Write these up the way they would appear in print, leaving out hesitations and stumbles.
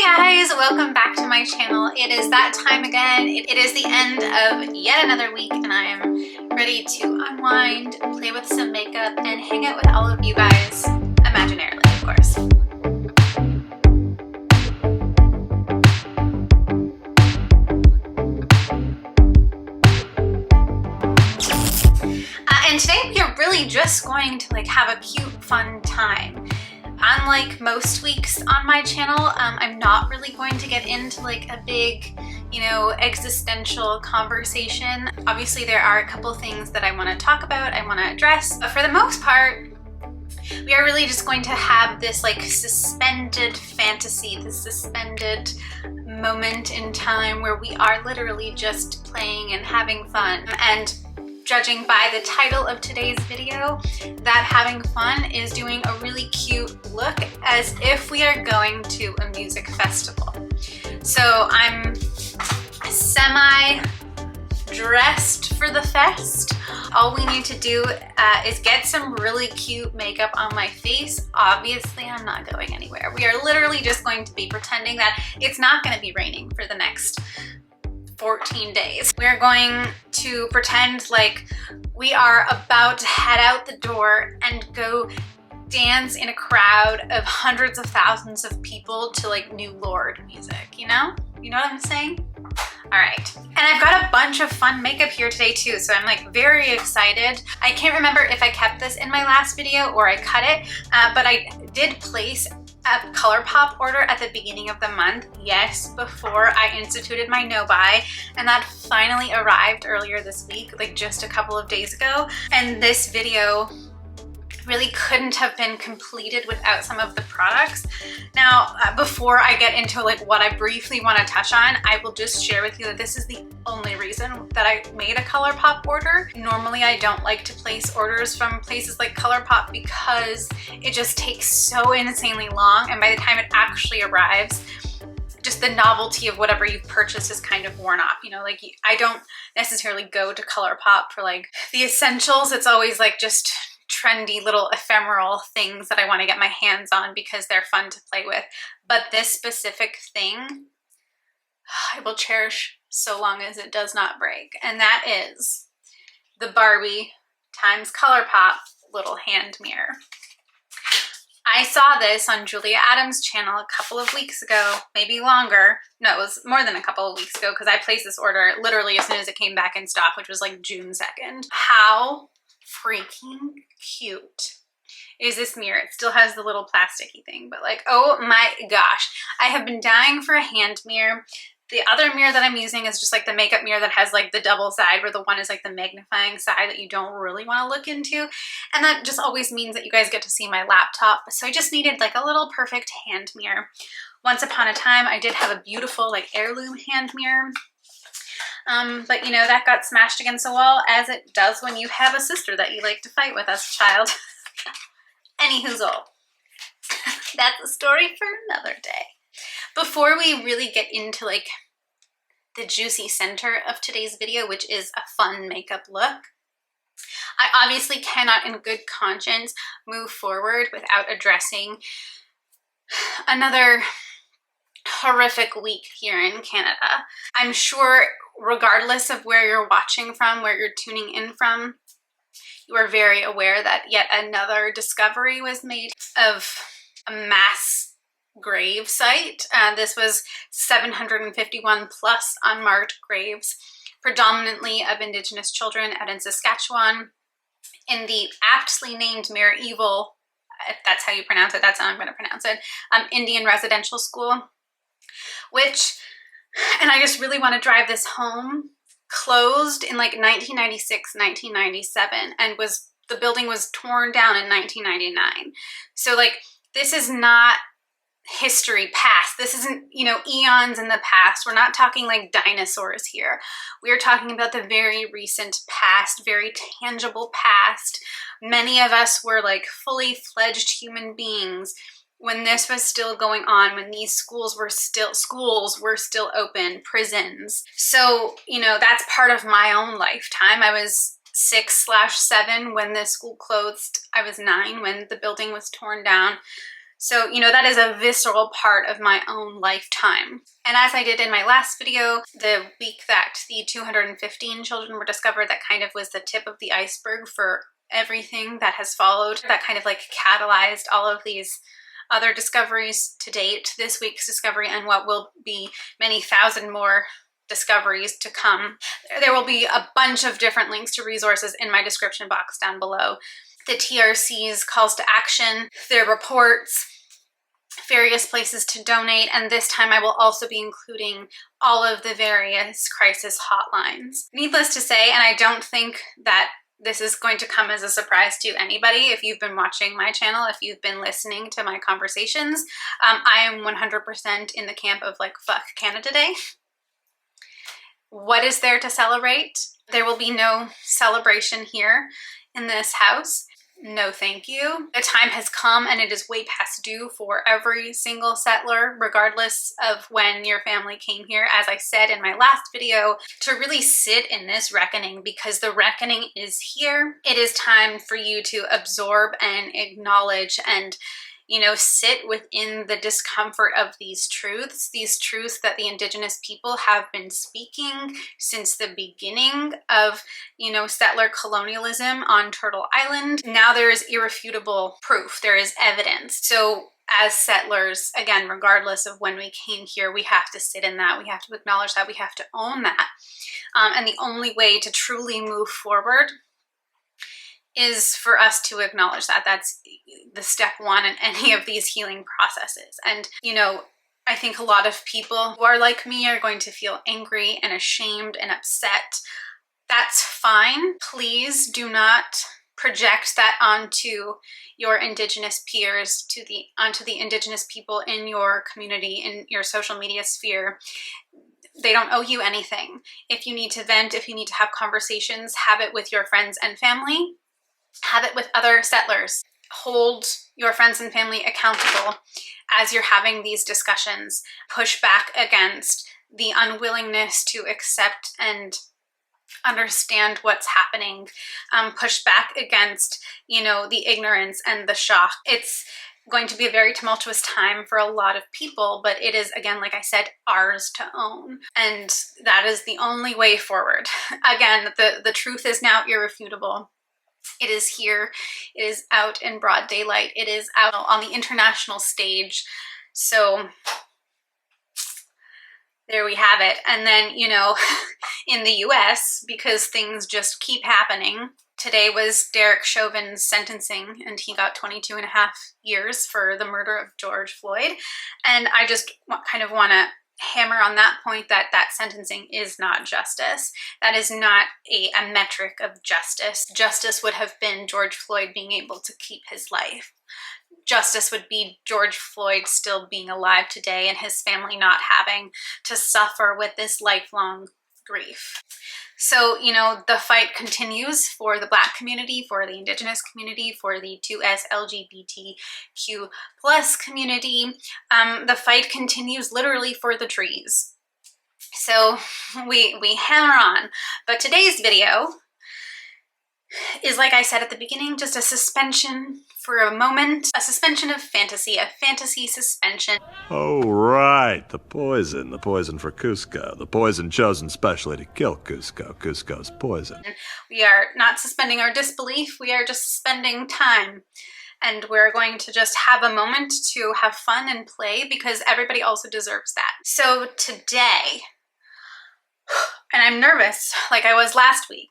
Guys, welcome back to my channel. It is that time again. It is the end of yet another week and I am ready to unwind, play with some makeup, and hang out with all of you guys, imaginarily, of course. And today we are really just going to have a cute, fun time. Unlike most weeks on my channel, I'm not really going to get into a big, existential conversation. Obviously, there are a couple things that I want to talk about, I want to address, but for the most part, we are really just going to have this suspended fantasy, this suspended moment in time where we are literally just playing and having fun. And judging by the title of today's video, that having fun is doing a really cute look as if we are going to a music festival. So I'm semi-dressed for the fest. All we need to do is get some really cute makeup on my face. Obviously, I'm not going anywhere. We are literally just going to be pretending that it's not going to be raining for the next 14 days. We're going to pretend like we are about to head out the door and go dance in a crowd of hundreds of thousands of people to New Lord music, you know? You know what I'm saying? All right, and I've got a bunch of fun makeup here today too, so I'm very excited. I can't remember if I kept this in my last video or I cut it, but I did place a ColourPop order at the beginning of the month, yes, before I instituted my no-buy, and that finally arrived earlier this week, just a couple of days ago. And this video really couldn't have been completed without some of the products. Now, before I get into what I briefly want to touch on, I will just share with you that this is the only reason that I made a ColourPop order. Normally, I don't like to place orders from places like ColourPop because it just takes so insanely long, and by the time it actually arrives, just the novelty of whatever you've purchased is kind of worn off. I don't necessarily go to ColourPop for the essentials. It's always just trendy little ephemeral things that I want to get my hands on because they're fun to play with. But this specific thing, I will cherish so long as it does not break. And that is the Barbie times ColourPop little hand mirror. I saw this on Julia Adams' channel a couple of weeks ago, maybe longer. No, it was more than a couple of weeks ago because I placed this order literally as soon as it came back in stock, which was June 2nd. How freaking cute is this mirror? It still has the little plasticky thing, but oh my gosh, I have been dying for a hand mirror. The other mirror that I'm using is just the makeup mirror that has the double side, where the one is the magnifying side that you don't really want to look into, and that just always means that you guys get to see my laptop. So I just needed a little perfect hand mirror. Once upon a time, I did have a beautiful heirloom hand mirror. But that got smashed against the wall, as it does when you have a sister that you like to fight with as a child. Anywhoozle, that's a story for another day. Before we really get into the juicy center of today's video, which is a fun makeup look, I obviously cannot in good conscience move forward without addressing another horrific week here in Canada. I'm sure regardless of where you're watching from, where you're tuning in from, you are very aware that yet another discovery was made of a mass grave site. This was 751 plus unmarked graves, predominantly of Indigenous children out in Saskatchewan, in the aptly named Medieval, if that's how you pronounce it, that's how I'm going to pronounce it, Indian residential school, which, and I just really want to drive this home, closed in 1996, 1997, and the building was torn down in 1999. So this is not history past. This isn't, eons in the past. We're not talking dinosaurs here. We are talking about the very recent past, very tangible past. Many of us were fully fledged human beings when this was still going on, when these schools were still open, prisons. So, that's part of my own lifetime. I was 6/7 when the school closed. I was 9 when the building was torn down. So, you know, that is a visceral part of my own lifetime. And as I did in my last video, the week that the 215 children were discovered, that kind of was the tip of the iceberg for everything that has followed. That kind of like catalyzed all of these other discoveries to date, this week's discovery, and what will be many thousand more discoveries to come. There will be a bunch of different links to resources in my description box down below. The TRC's calls to action, their reports, various places to donate, and this time I will also be including all of the various crisis hotlines. Needless to say, and I don't think that this is going to come as a surprise to anybody if you've been watching my channel, if you've been listening to my conversations, I am 100% in the camp of like, fuck Canada Day. What is there to celebrate? There will be no celebration here in this house. No thank you. The time has come and it is way past due for every single settler, regardless of when your family came here, as I said in my last video, to really sit in this reckoning, because the reckoning is here. It is time for you to absorb and acknowledge and, you know, sit within the discomfort of these truths that the Indigenous people have been speaking since the beginning of, you know, settler colonialism on Turtle Island. Now there is irrefutable proof, there is evidence. So as settlers, again, regardless of when we came here, we have to sit in that, we have to acknowledge that, we have to own that. And the only way to truly move forward is for us to acknowledge that. That's the step one in any of these healing processes. And, you know, I think a lot of people who are like me are going to feel angry and ashamed and upset. That's fine. Please do not project that onto your Indigenous peers, onto the Indigenous people in your community, in your social media sphere. They don't owe you anything. If you need to vent, if you need to have conversations, have it with your friends and family. Have it with other settlers. Hold your friends and family accountable as you're having these discussions. Push back against the unwillingness to accept and understand what's happening. Push back against, you know, the ignorance and the shock. It's going to be a very tumultuous time for a lot of people, but it is, again, like I said, ours to own. And that is the only way forward. Again, the truth is now irrefutable. It is here, it is out in broad daylight, it is out on the international stage. So there we have it. And then, you know, in the US, because things just keep happening, today was Derek Chauvin's sentencing, and he got 22.5 years for the murder of George Floyd. And I just kind of want to hammer on that point, that that sentencing is not justice. That is not a metric of justice. Justice would have been George Floyd being able to keep his life. Justice would be George Floyd still being alive today and his family not having to suffer with this lifelong grief. So, you know, the fight continues for the Black community, for the Indigenous community, for the 2S LGBTQ plus community. The fight continues literally for the trees. So we hammer on. But today's video is, like I said at the beginning, just a suspension for a moment, a suspension of fantasy, a fantasy suspension. Oh, right, the poison for Cusco, the poison chosen specially to kill Cusco's poison. We are not suspending our disbelief, we are just suspending time. And we're going to just have a moment to have fun and play, because everybody also deserves that. So today, and I'm nervous like I was last week,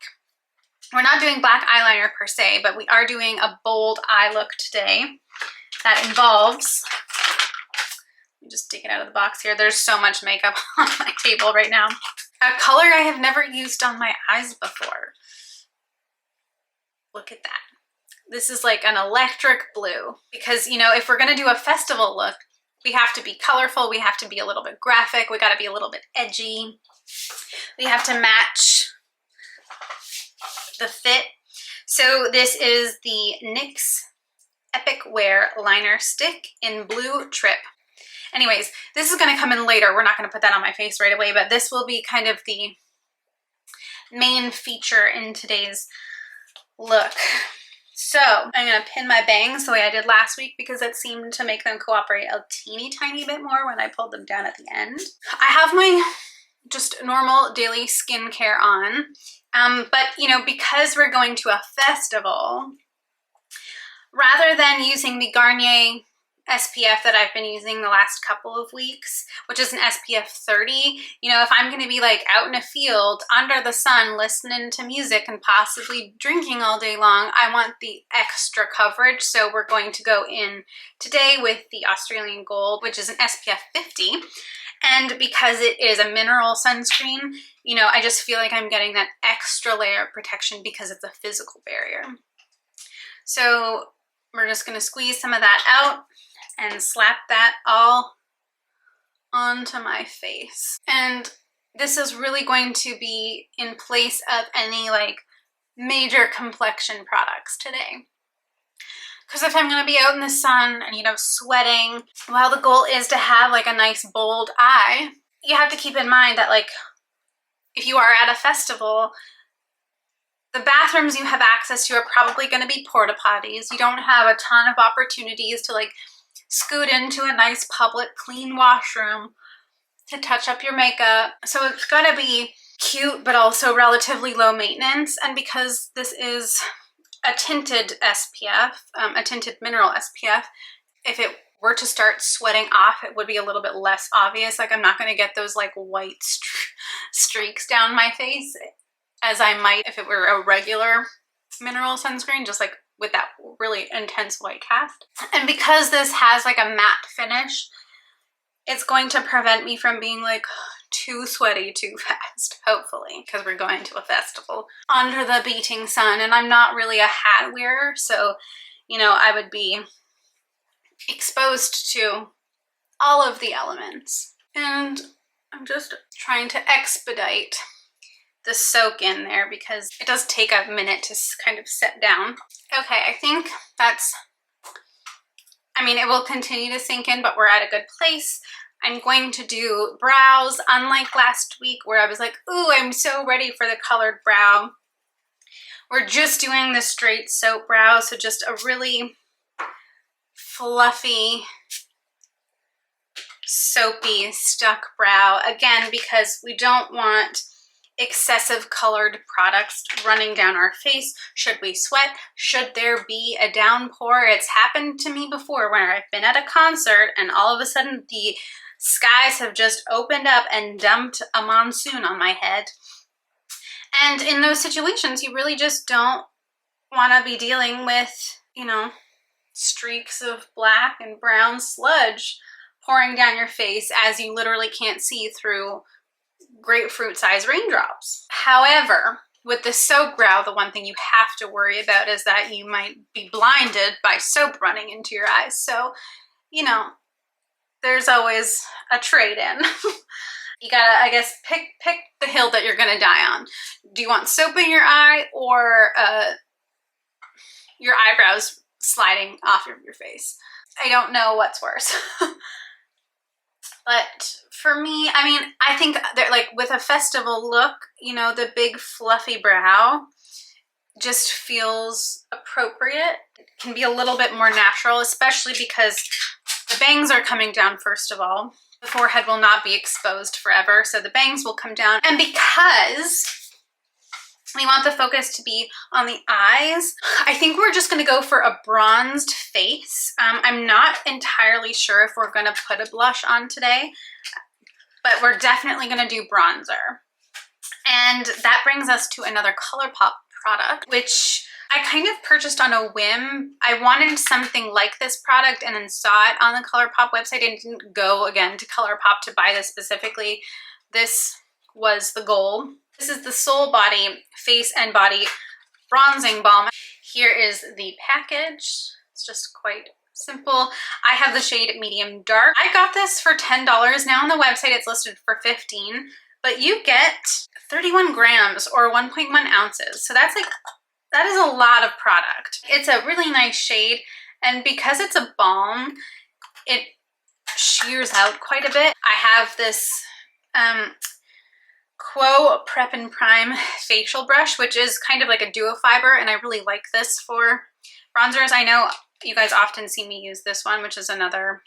we're not doing black eyeliner per se, but we are doing a bold eye look today that involves, let me just take it out of the box here. There's so much makeup on my table right now. A color I have never used on my eyes before. Look at that. This is like an electric blue, because, you know, if we're gonna do a festival look, we have to be colorful, we have to be a little bit graphic, we gotta be a little bit edgy. We have to match the fit. So this is the NYX Epic Wear Liner Stick in Blue Trip. Anyways, this is gonna come in later. We're not gonna put that on my face right away, but this will be kind of the main feature in today's look. So I'm gonna pin my bangs the way I did last week because it seemed to make them cooperate a teeny tiny bit more when I pulled them down at the end. I have my just normal daily skincare on, but you know, because we're going to a festival, rather than using the Garnier SPF that I've been using the last couple of weeks, which is an SPF 30, you know, if I'm going to be like out in a field under the sun listening to music and possibly drinking all day long, I want the extra coverage. So we're going to go in today with the Australian Gold, which is an SPF 50. And because it is a mineral sunscreen, you know, I just feel like I'm getting that extra layer of protection because it's a physical barrier. So we're just going to squeeze some of that out and slap that all onto my face. And this is really going to be in place of any like major complexion products today. Because if I'm going to be out in the sun and, you know, sweating, while the goal is to have like a nice bold eye, you have to keep in mind that like if you are at a festival, the bathrooms you have access to are probably going to be porta potties. You don't have a ton of opportunities to like scoot into a nice public clean washroom to touch up your makeup. So it's got to be cute but also relatively low maintenance. And because this is a tinted SPF, a tinted mineral SPF, if it were to start sweating off, it would be a little bit less obvious. Like I'm not going to get those like white streaks down my face as I might if it were a regular mineral sunscreen, just like with that really intense white cast. And because this has like a matte finish, it's going to prevent me from being like too sweaty too fast, hopefully, because we're going to a festival under the beating sun and I'm not really a hat wearer, so you know, I would be exposed to all of the elements. And I'm just trying to expedite the soak in there because it does take a minute to kind of set down. Okay, I think that's, I mean, it will continue to sink in, but we're at a good place. I'm going to do brows, unlike last week where I was like, ooh, I'm so ready for the colored brow. We're just doing the straight soap brow, so just a really fluffy, soapy, stuck brow. Again, because we don't want excessive colored products running down our face. Should we sweat? Should there be a downpour? It's happened to me before where I've been at a concert and all of a sudden the skies have just opened up and dumped a monsoon on my head. And in those situations, you really just don't want to be dealing with, you know, streaks of black and brown sludge pouring down your face as you literally can't see through grapefruit-sized raindrops. However, with the soap brow, the one thing you have to worry about is that you might be blinded by soap running into your eyes. So, you know, there's always a trade-in. You gotta, I guess, pick the hill that you're gonna die on. Do you want soap in your eye or your eyebrows sliding off of your face? I don't know what's worse. But for me, I mean, I think that like with a festival look, you know, the big fluffy brow just feels appropriate. It can be a little bit more natural, especially because the bangs are coming down first of all. The forehead will not be exposed forever, so the bangs will come down. And because we want the focus to be on the eyes, I think we're just gonna go for a bronzed face. I'm not entirely sure if we're gonna put a blush on today, but we're definitely gonna do bronzer. And that brings us to another ColourPop product, which I kind of purchased on a whim. I wanted something like this product and then saw it on the ColourPop website and didn't go again to ColourPop to buy this specifically. This was the goal. This is the Soul Body Face and Body Bronzing Balm. Here is the package. It's just quite simple. I have the shade medium dark. I got this for $10. Now on the website it's listed for $15, but you get 31 grams or 1.1 ounces. So that's like, that is a lot of product. It's a really nice shade, and because it's a balm, it shears out quite a bit. I have this Quo Prep and Prime facial brush, which is kind of like a duo fiber, and I really like this for Bronzers, I know you guys often see me use this one, which is another,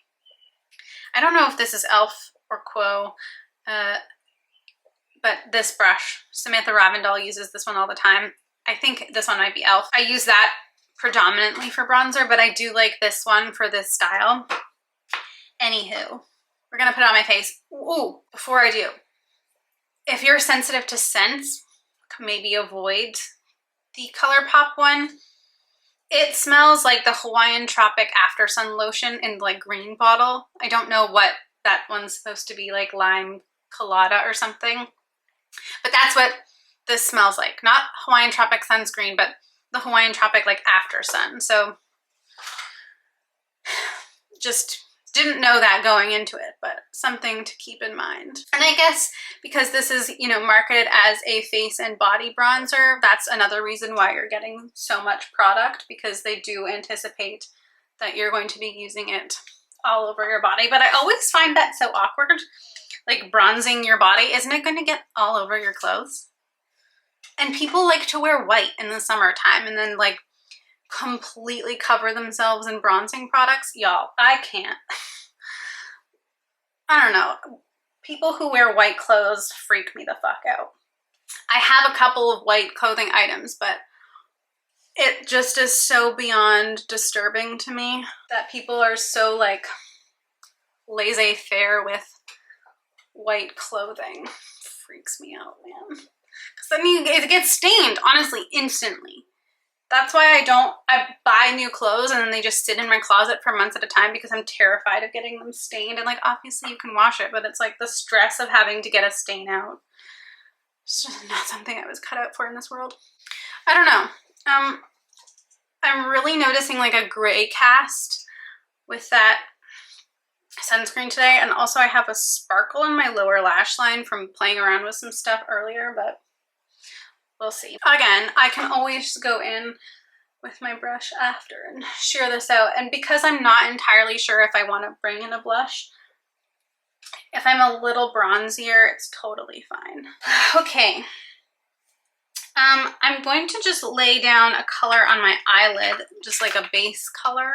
I don't know if this is e.l.f. or KUU, but this brush, Samantha Ravindal uses this one all the time. I think this one might be e.l.f. I use that predominantly for bronzer, but I do like this one for this style. Anywho, we're gonna put it on my face. Ooh, before I do, if you're sensitive to scents, maybe avoid the ColourPop one. It smells like the Hawaiian Tropic After Sun lotion in like green bottle. I don't know what that one's supposed to be, like lime colada or something. But that's what this smells like. Not Hawaiian Tropic sunscreen, but the Hawaiian Tropic like After Sun. So just didn't know that going into it, but something to keep in mind. And I guess because this is, you know, marketed as a face and body bronzer, that's another reason why you're getting so much product, because they do anticipate that you're going to be using it all over your body. But I always find that so awkward, like bronzing your body. Isn't it going to get all over your clothes? And people like to wear white in the summertime and then like completely cover themselves in bronzing products. Y'all, I can't. I don't know. People who wear white clothes freak me the fuck out. I have a couple of white clothing items, but it just is so beyond disturbing to me that people are so like laissez-faire with white clothing. Freaks me out, man. Because then it gets stained, honestly, instantly. That's why I buy new clothes and then they just sit in my closet for months at a time, because I'm terrified of getting them stained. And like, obviously you can wash it, but it's like the stress of having to get a stain out. It's just not something I was cut out for in this world. I don't know. I'm really noticing like a gray cast with that sunscreen today. And also I have a sparkle in my lower lash line from playing around with some stuff earlier, but we'll see. Again, I can always go in with my brush after and shear this out. And because I'm not entirely sure if I want to bring in a blush, if I'm a little bronzier, it's totally fine. Okay. I'm going to just lay down a color on my eyelid, just like a base color.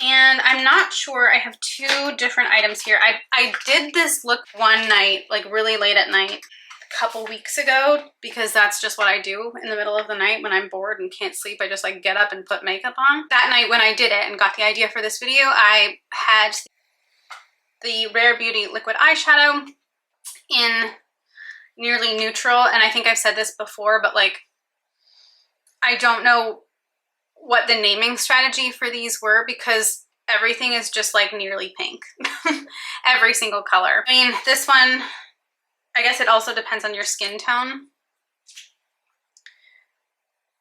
And I'm not sure, I have two different items here. I did this look one night, like really late at night, a couple weeks ago, because that's just what I do in the middle of the night when I'm bored and can't sleep. I just like get up and put makeup on. That night when I did it and got the idea for this video, I had the Rare Beauty liquid eyeshadow in nearly neutral. And I think I've said this before, but like, I don't know what the naming strategy for these were, because everything is just like nearly pink. Every single color. I mean, this one, I guess it also depends on your skin tone.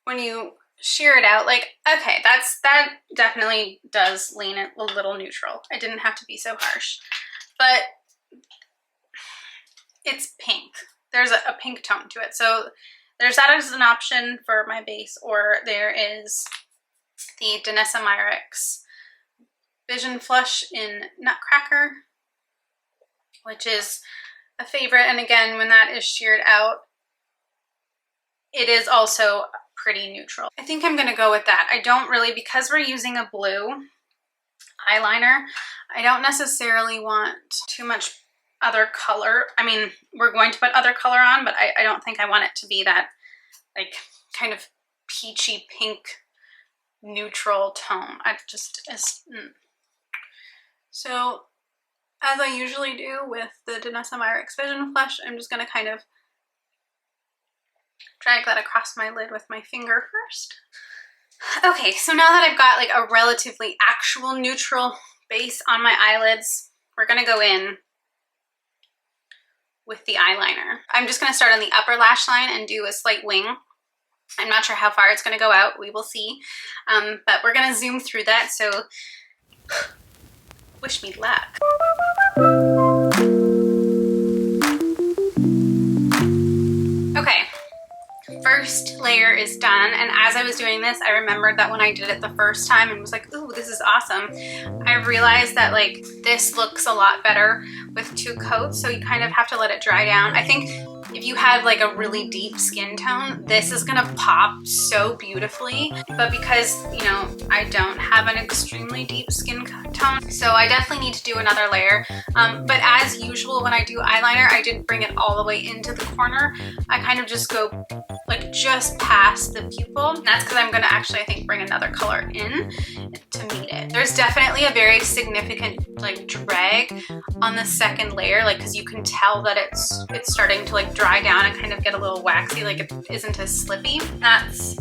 When you shear it out, like, okay, that definitely does lean it a little neutral. I didn't have to be so harsh, but it's pink. There's a pink tone to it. So there's that as an option for my base, or there is the Danessa Myricks Vision Flush in Nutcracker, which is a favorite. And again, when that is sheared out, it is also pretty neutral. I think I'm gonna go with that. I don't really, because we're using a blue eyeliner, I don't necessarily want too much other color. I mean, we're going to put other color on, but I don't think I want it to be that like kind of peachy pink neutral tone. So as I usually do with the Danessa Myricks Vision Flush, I'm just gonna kind of drag that across my lid with my finger first. Okay, so now that I've got like a relatively actual neutral base on my eyelids, we're gonna go in with the eyeliner. I'm just gonna start on the upper lash line and do a slight wing. I'm not sure how far it's gonna go out, we will see. But we're gonna zoom through that, so wish me luck. Okay, first layer is done, and as I was doing this, I remembered that when I did it the first time and was like, ooh, this is awesome, I realized that like this looks a lot better with two coats, so you kind of have to let it dry down. I think if you had like a really deep skin tone, this is gonna pop so beautifully. But because, you know, I don't have an extremely deep skin tone, so I definitely need to do another layer. But as usual, when I do eyeliner, I didn't bring it all the way into the corner. I kind of just go like just past the pupil. And that's because I'm gonna actually, I think, bring another color in to meet it. There's definitely a very significant like drag on the second layer, like because you can tell that it's starting to like dry down and kind of get a little waxy, like it isn't as slippy. That's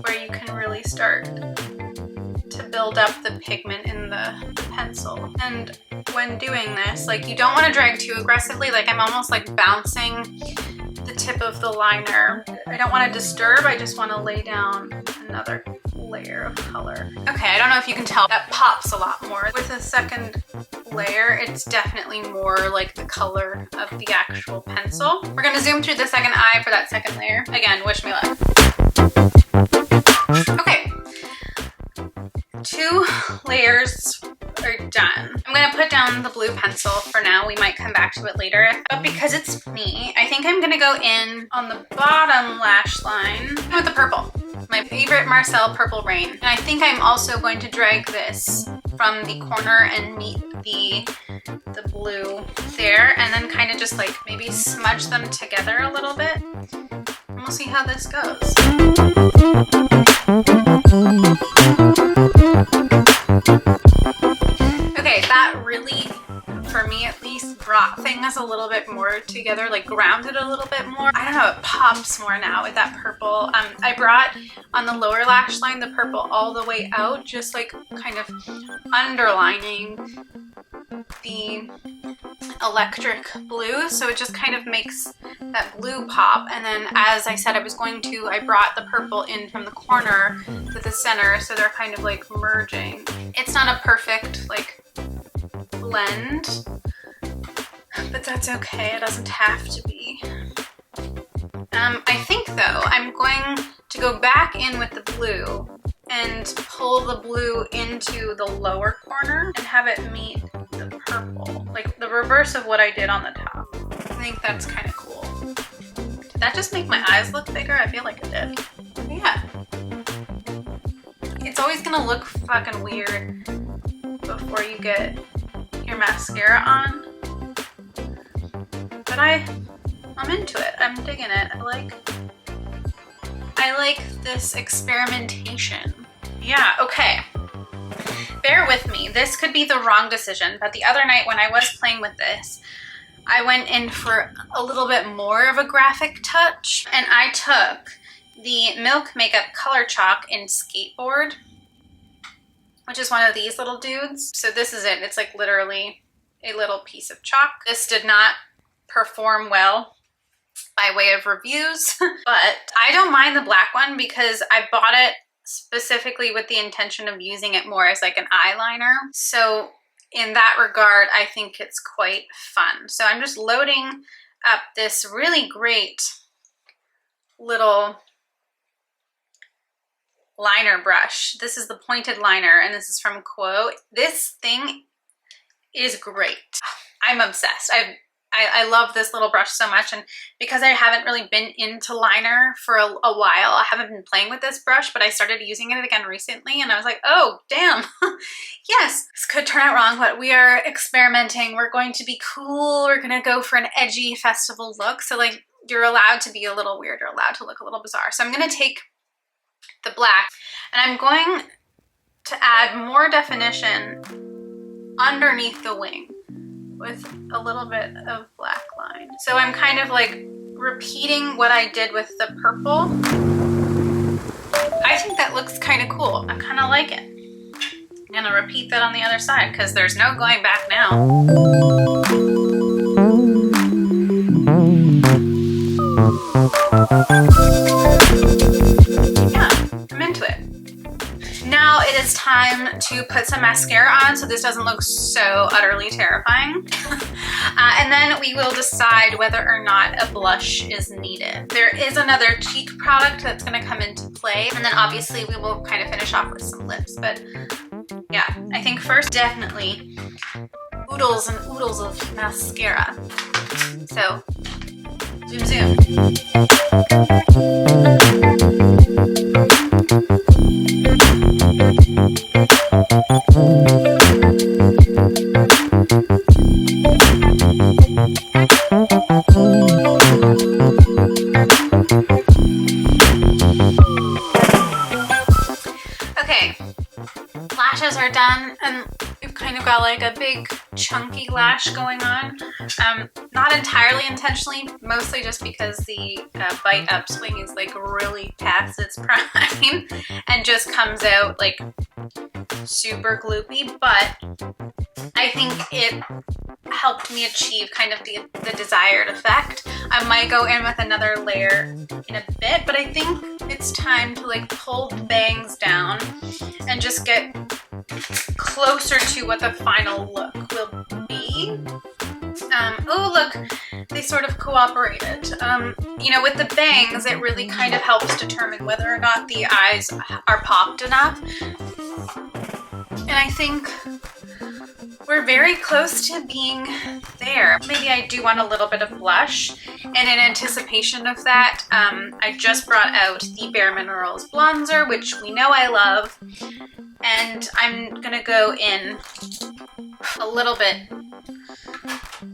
where you can really start to build up the pigment in the pencil. And when doing this, like you don't want to drag too aggressively, like I'm almost like bouncing the tip of the liner. I don't want to disturb, I just want to lay down another layer of color. Okay, I don't know if you can tell, that pops a lot more. With the second layer, it's definitely more like the color of the actual pencil. We're gonna zoom through the second eye for that second layer. Again, wish me luck. Okay, 2 layers are done. I'm gonna put down the blue pencil for now. We might come back to it later. But because it's me, I think I'm gonna go in on the bottom lash line with the purple. My favorite Marcel Purple Rain. And I think I'm also going to drag this from the corner and meet the blue there, and then kind of just like maybe smudge them together a little bit. And we'll see how this goes. Okay, that really, for me at least, brought things a little bit more together, like grounded a little bit more. I don't know, it pops more now with that purple. I brought on the lower lash line the purple all the way out, just like kind of underlining the electric blue, so it just kind of makes that blue pop. And then, as I said I was going to, I brought the purple in from the corner to the center, so they're kind of like merging. It's not a perfect like blend, but that's okay, it doesn't have to be. I think though I'm going to go back in with the blue and pull the blue into the lower corner and have it meet the purple, like the reverse of what I did on the top. I think that's kind of cool. Did that just make my eyes look bigger? I feel like it did. But yeah. It's always gonna look fucking weird before you get your mascara on. But I'm into it. I'm digging it. I like this experimentation. Yeah, okay. Bear with me. This could be the wrong decision, but the other night when I was playing with this, I went in for a little bit more of a graphic touch, and I took the Milk Makeup Color Chalk in Skateboard, which is one of these little dudes. So this is it. It's like literally a little piece of chalk. This did not perform well by way of reviews, but I don't mind the black one because I bought it specifically with the intention of using it more as like an eyeliner. So in that regard, I think it's quite fun. So I'm just loading up this really great little liner brush. This is the pointed liner, and this is from KUU-US. This thing is great. I'm obsessed. I love this little brush so much, and because I haven't really been into liner for a while, I haven't been playing with this brush, but I started using it again recently, and I was like, oh, damn. Yes, this could turn out wrong, but we are experimenting. We're going to be cool. We're gonna go for an edgy festival look. So like, you're allowed to be a little weird, you're allowed to look a little bizarre. So I'm gonna take the black, and I'm going to add more definition underneath the wing with a little bit of black line. So I'm kind of like repeating what I did with the purple. I think that looks kind of cool. I kind of like it. I'm gonna repeat that on the other side because there's no going back now. Yeah, I'm into it. Now it is time to put some mascara on so this doesn't look so utterly terrifying. And then we will decide whether or not a blush is needed. There is another cheek product that's going to come into play, and then obviously we will kind of finish off with some lips. But yeah, I think first definitely oodles and oodles of mascara. So Zoom, zoom. Okay, lashes are done, and we've kind of got like a big chunky lash going on. Not entirely intentionally, mostly just because the bite upswing is like really past its prime and just comes out like super gloopy, but I think it helped me achieve kind of the desired effect. I might go in with another layer in a bit, but I think it's time to like pull the bangs down and just get closer to what the final look will be. Oh look, they sort of cooperated. You know, with the bangs, it really kind of helps determine whether or not the eyes are popped enough. And I think we're very close to being there. Maybe I do want a little bit of blush, and in anticipation of that, I just brought out the Bare Minerals bronzer, which we know I love, and I'm gonna go in a little bit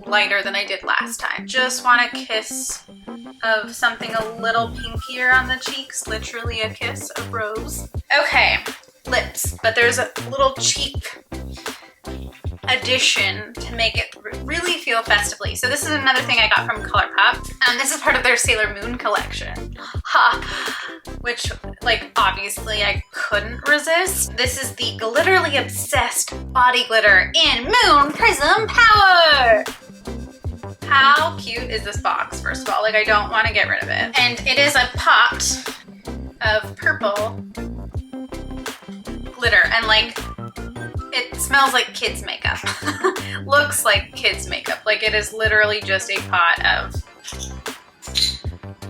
lighter than I did last time. Just want a kiss of something a little pinkier on the cheeks, literally a kiss of rose. Okay, lips, but there's a little cheek addition to make it really feel festively. So this is another thing I got from ColourPop. This is part of their Sailor Moon collection. Which, like, obviously I couldn't resist. This is the Glitterly Obsessed Body Glitter in Moon Prism Power! How cute is this box, first of all? Like, I don't want to get rid of it. And it is a pot of purple glitter, and like, it smells like kids' makeup. Looks like kids' makeup. Like, it is literally just a pot of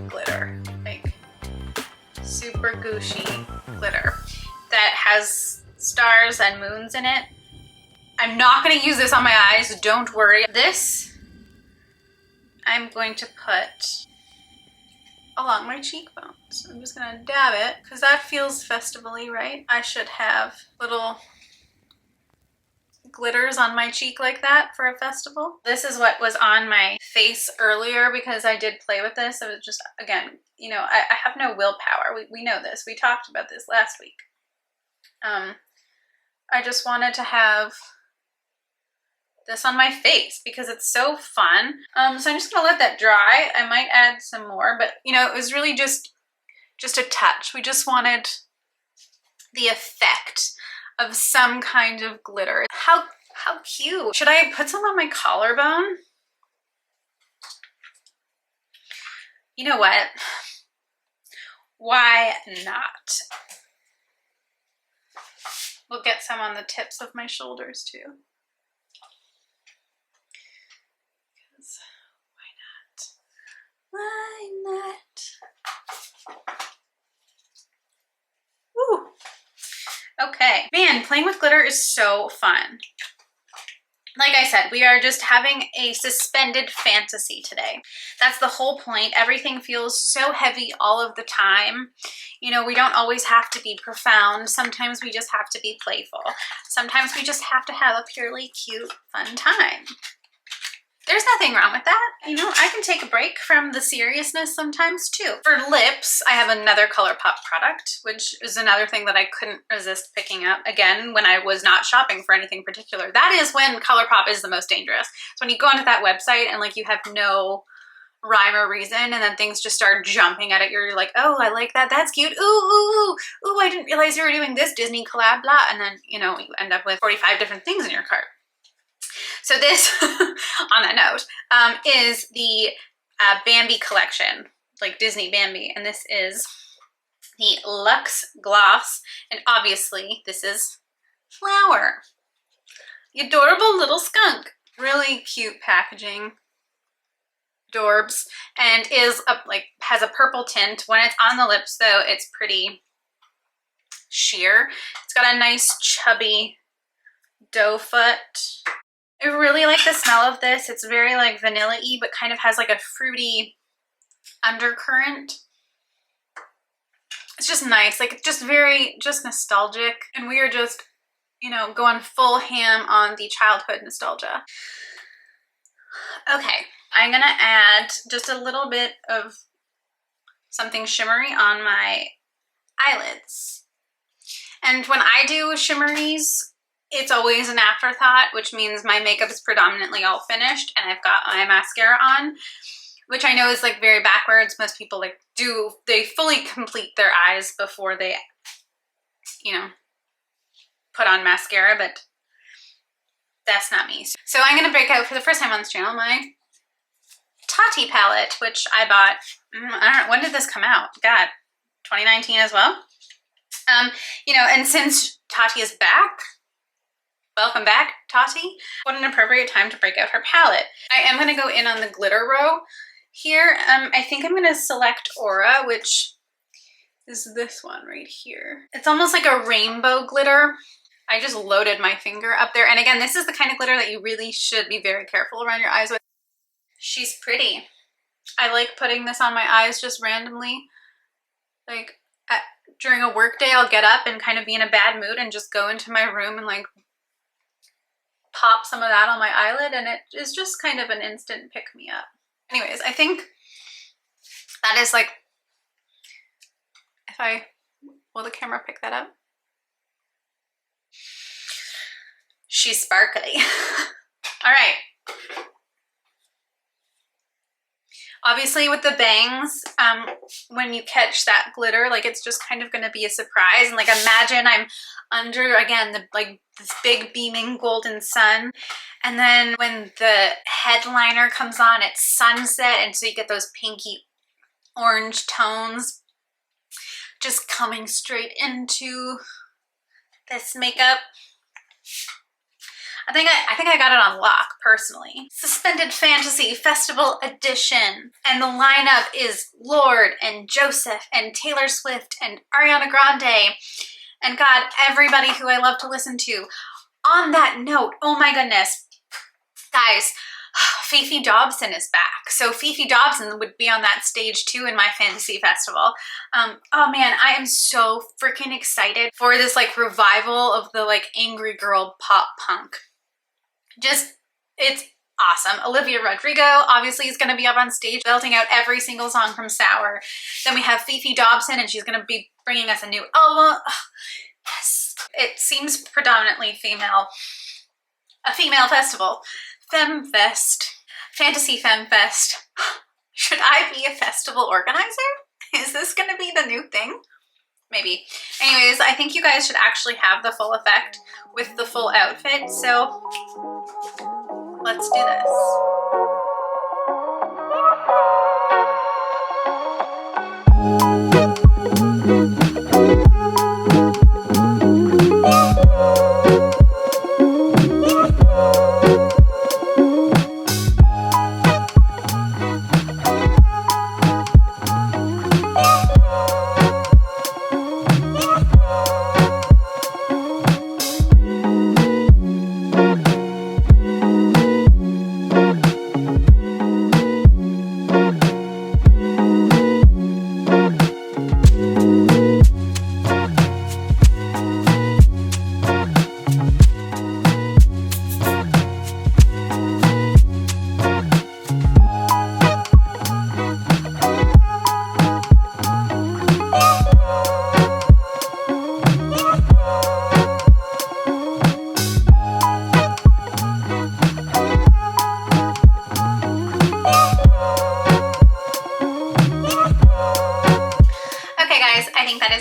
glitter. Like, super Gucci glitter that has stars and moons in it. I'm not going to use this on my eyes, don't worry. This, I'm going to put along my cheekbones. I'm just going to dab it because that feels festively, right? I should have little glitters on my cheek like that for a festival. This is what was on my face earlier because I did play with this. It was just, again, you know, I have no willpower. We know this. We talked about this last week. I just wanted to have this on my face because it's so fun. So I'm just gonna let that dry. I might add some more, but you know, it was really just a touch. We just wanted the effect of some kind of glitter. How cute. Should I put some on my collarbone? You know what? Why not? We'll get some on the tips of my shoulders too. Because why not? Woo. Okay, man, playing with glitter is so fun. Like I said, we are just having a suspended fantasy today. That's the whole point. Everything feels so heavy all of the time. You know, we don't always have to be profound. Sometimes we just have to be playful. Sometimes we just have to have a purely cute, fun time. There's nothing wrong with that. You know, I can take a break from the seriousness sometimes too. For lips, I have another ColourPop product, which is another thing that I couldn't resist picking up. Again, when I was not shopping for anything particular. That is when ColourPop is the most dangerous. So when you go onto that website and like you have no rhyme or reason and then things just start jumping at it, you're like, oh, I like that, that's cute, ooh, ooh, ooh, ooh, I didn't realize you were doing this Disney collab, blah, and then, you know, you end up with 45 different things in your cart. So this, on that note, is the Bambi collection, like Disney Bambi, and this is the Luxe Gloss, and obviously this is Flower, the adorable little skunk. Really cute packaging, adorbs, and is has a purple tint. When it's on the lips though, it's pretty sheer. It's got a nice chubby doe foot. I really like the smell of this. It's very like vanilla-y, but kind of has like a fruity undercurrent. It's just nice, like just just nostalgic. And we are just, you know, going full ham on the childhood nostalgia. Okay, I'm gonna add just a little bit of something shimmery on my eyelids. And when I do shimmeries, it's always an afterthought, which means my makeup is predominantly all finished and I've got my mascara on, which I know is like very backwards. Most people like they fully complete their eyes before they, you know, put on mascara, but that's not me. So I'm gonna break out for the first time on this channel my Tati palette, which I bought, I don't know, when did this come out? God, 2019 as well. You know, and since Tati is back, welcome back, Tati. What an appropriate time to break out her palette. I am going to go in on the glitter row here. I think I'm going to select Aura, which is this one right here. It's almost like a rainbow glitter. I just loaded my finger up there. And again, this is the kind of glitter that you really should be very careful around your eyes with. She's pretty. I like putting this on my eyes just randomly. Like during a work day, I'll get up and kind of be in a bad mood and just go into my room and like pop some of that on my eyelid, and it is just kind of an instant pick me up. Anyways, I think that is like, will the camera pick that up? She's sparkly. All right. Obviously with the bangs, when you catch that glitter, like it's just kind of going to be a surprise. And like imagine I'm under, again, this big beaming golden sun. And then when the headliner comes on, it's sunset. And so you get those pinky orange tones just coming straight into this makeup. I think I got it on lock, personally. Suspended Fantasy Festival Edition. And the lineup is Lorde and Joseph and Taylor Swift and Ariana Grande. And God, everybody who I love to listen to. On that note, oh my goodness. Guys, Fifi Dobson is back. So Fifi Dobson would be on that stage too in my fantasy festival. Oh man, I am so freaking excited for this like revival of the like angry girl pop punk. Just, it's awesome. Olivia Rodrigo obviously is going to be up on stage belting out every single song from Sour. Then we have Fifi Dobson, and she's going to be bringing us a new album. Oh, yes. It seems predominantly female. A female festival. FemFest. Fantasy FemFest. Should I be a festival organizer? Is this going to be the new thing? Maybe. Anyways, I think you guys should actually have the full effect with the full outfit, so let's do this.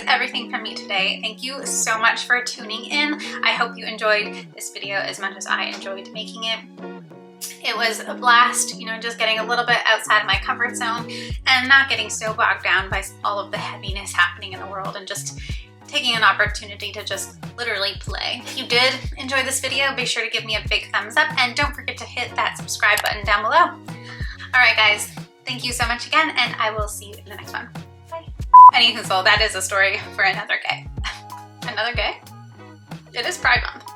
Everything from me today. Thank you so much for tuning in. I hope you enjoyed this video as much as I enjoyed making it. It was a blast, you know, just getting a little bit outside of my comfort zone and not getting so bogged down by all of the heaviness happening in the world, and just taking an opportunity to just literally play. If you did enjoy this video, be sure to give me a big thumbs up, and don't forget to hit that subscribe button down below. All right, guys, thank you so much again, and I will see you in the next one. Anywho, so that is a story for another gay. Another gay? It is Pride Month.